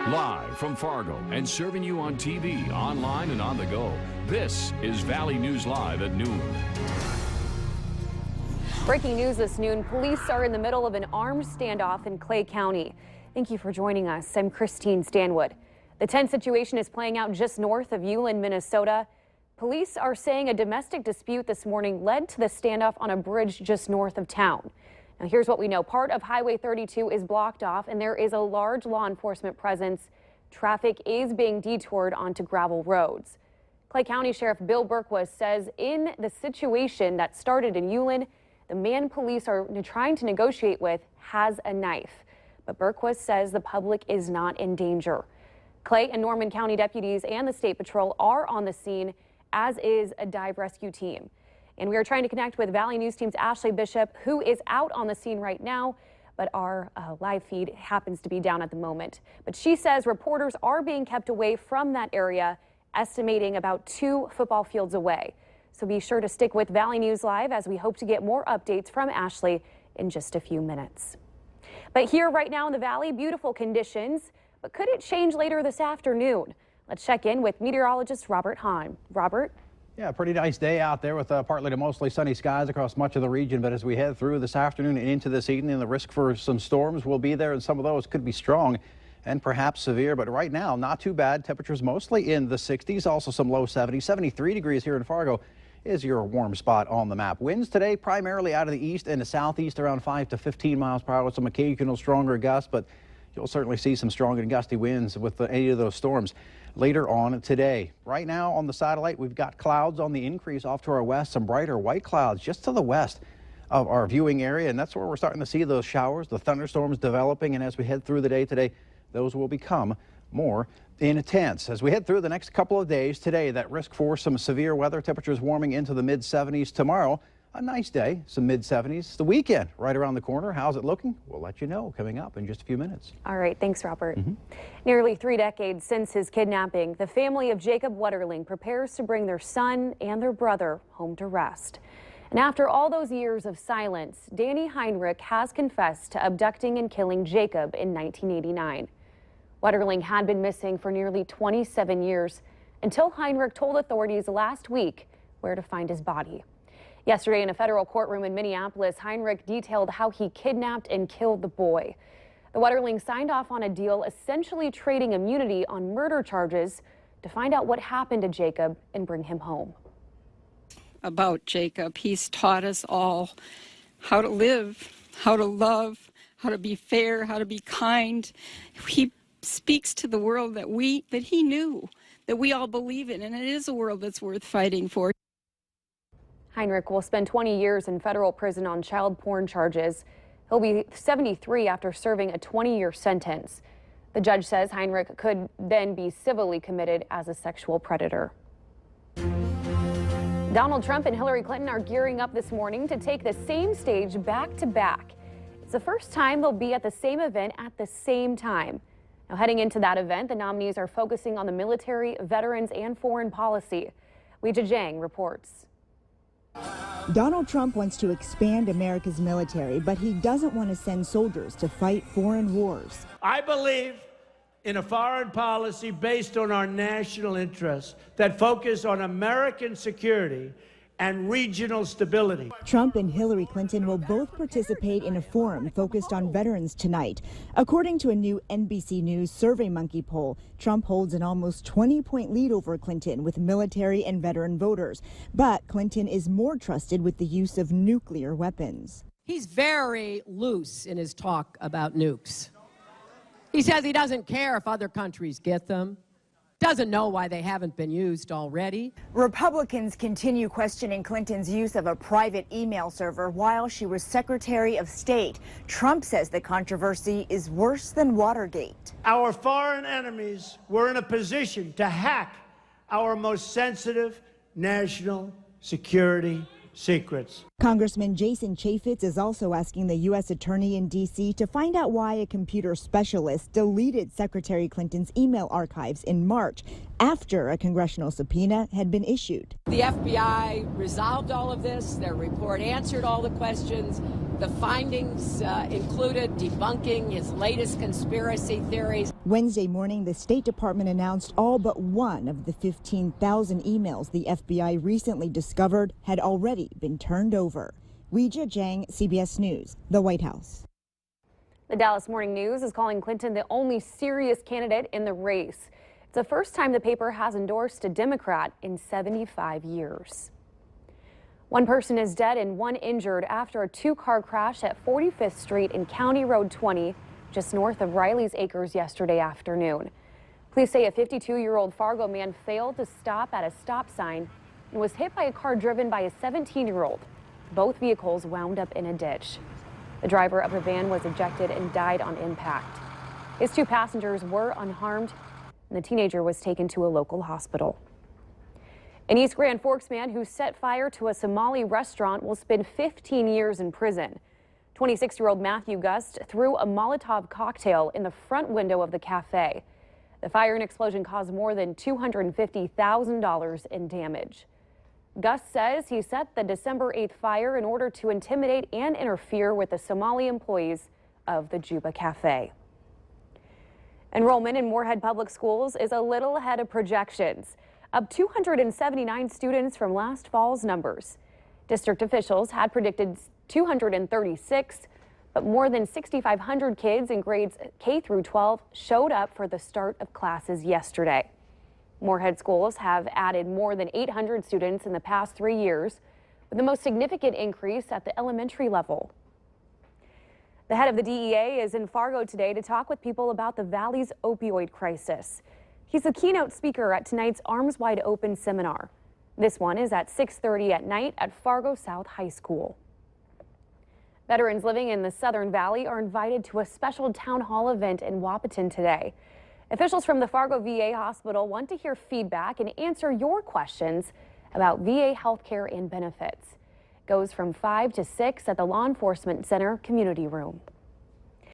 Live from Fargo and serving you on TV, online, and on the go. This is Valley News Live at noon. Breaking news this noon, police are in the middle of an armed standoff in Clay County. Thank you for joining us. I'm Christine Stanwood. The tense situation is playing out just north of Ulen, Minnesota. Police are saying a domestic dispute this morning led to the standoff on a bridge just north of town. Now here's what we know. Part of Highway 32 is blocked off and there is a large law enforcement presence. Traffic is being detoured onto gravel roads. Clay County Sheriff Bill Berquist says in the situation that started in Ulen, the man police are trying to negotiate with has a knife. But Berquist says the public is not in danger. Clay and Norman County deputies and the State Patrol are on the scene, as is a dive rescue team. And we are trying to connect with Valley News Team's Ashley Bishop, who is out on the scene right now, but our live feed happens to be down at the moment. But she says reporters are being kept away from that area, estimating about 2 football fields away. So be sure to stick with Valley News Live as we hope to get more updates from Ashley in just a few minutes. But here right now in the Valley, beautiful conditions, but could it change later this afternoon? Let's check in with meteorologist Robert Hahn. Robert? Yeah, pretty nice day out there with partly to mostly sunny skies across much of the region. But as we head through this afternoon and into this evening, the risk for some storms will be there, and some of those could be strong and perhaps severe. But right now, not too bad. Temperatures mostly in the 60s, also some low 70s. 73 degrees here in Fargo is your warm spot on the map. Winds today primarily out of the east and the southeast around 5 to 15 miles per hour with some occasional stronger gusts, but you'll certainly see some strong and gusty winds with any of those storms later on today. Right now on the satellite, we've got clouds on the increase off to our west, some brighter white clouds just to the west of our viewing area, and that's where we're starting to see those showers, the thunderstorms developing, and as we head through the day today, those will become more intense. As we head through the next couple of days today, that risk for some severe weather, temperatures warming into the mid-70s tomorrow. A nice day, some mid-70s. The weekend right around the corner. How's it looking? We'll let you know coming up in just a few minutes. All right. Thanks, Robert. Nearly 3 decades since his kidnapping, the family of Jacob Wetterling prepares to bring their son and their brother home to rest. And after all those years of silence, Danny Heinrich has confessed to abducting and killing Jacob in 1989. Wetterling had been missing for nearly 27 years until Heinrich told authorities last week where to find his body. Yesterday in a federal courtroom in Minneapolis, Heinrich detailed how he kidnapped and killed the boy. The Wetterling signed off on a deal essentially trading immunity on murder charges to find out what happened to Jacob and bring him home. About Jacob, he's taught us all how to live, how to love, how to be fair, how to be kind. He speaks to the world that he knew, that we all believe in, and it is a world that's worth fighting for. Heinrich will spend 20 years in federal prison on child porn charges. He'll be 73 after serving a 20-year sentence. The judge says Heinrich could then be civilly committed as a sexual predator. Donald Trump and Hillary Clinton are gearing up this morning to take the same stage back to back. It's the first time they'll be at the same event at the same time. Now, heading into that event, the nominees are focusing on the military, veterans, and foreign policy. Weijia Zhang reports. Donald Trump wants to expand America's military, but he doesn't want to send soldiers to fight foreign wars. I believe in a foreign policy based on our national interests that focus on American security and regional stability. Trump and Hillary Clinton will both participate in a forum focused on veterans tonight. According to a new NBC News SurveyMonkey poll, Trump holds an almost 20-point lead over Clinton with military and veteran voters. But Clinton is more trusted with the use of nuclear weapons. He's very loose in his talk about nukes. He says he doesn't care if other countries get them. Doesn't know why they haven't been used already. Republicans continue questioning Clinton's use of a private email server while she was Secretary of State. Trump says the controversy is worse than Watergate. Our foreign enemies were in a position to hack our most sensitive national security secrets. Congressman Jason Chaffetz is also asking the U.S. Attorney in D.C. to find out why a computer specialist deleted Secretary Clinton's email archives in March after a congressional subpoena had been issued. The FBI resolved all of this. Their report answered all the questions. The findings included debunking his latest conspiracy theories. Wednesday morning, the State Department announced all but one of the 15,000 emails the FBI recently discovered had already been turned over. Weijia Zhang, CBS News, the White House. The Dallas Morning News is calling Clinton the only serious candidate in the race. It's the first time the paper has endorsed a Democrat in 75 years. One person is dead and one injured after a two-car crash at 45th Street and County Road 20, just north of Riley's Acres yesterday afternoon. Police say a 52-year-old Fargo man failed to stop at a stop sign and was hit by a car driven by a 17-year-old. Both vehicles wound up in a ditch. The driver of the van was ejected and died on impact. His two passengers were unharmed, and the teenager was taken to a local hospital. An East Grand Forks man who set fire to a Somali restaurant will spend 15 years in prison. 26-year-old Matthew Gust threw a Molotov cocktail in the front window of the cafe. The fire and explosion caused more than $250,000 in damage. Gust says he set the December 8th fire in order to intimidate and interfere with the Somali employees of the Juba Cafe. Enrollment in Moorhead Public Schools is a little ahead of projections, up 279 students from last fall's numbers. District officials had predicted 236, but more than 6,500 kids in grades K through 12 showed up for the start of classes yesterday. Moorhead schools have added more than 800 students in the past 3 years, with the most significant increase at the elementary level. The head of the DEA is in Fargo today to talk with people about the Valley's opioid crisis. He's the keynote speaker at tonight's Arms Wide Open seminar. This one is at 6:30 at night at Fargo South High School. Veterans living in the Southern Valley are invited to a special town hall event in Wahpeton today. Officials from the Fargo VA Hospital want to hear feedback and answer your questions about VA health care and benefits. It goes from 5 to 6 at the Law Enforcement Center Community Room.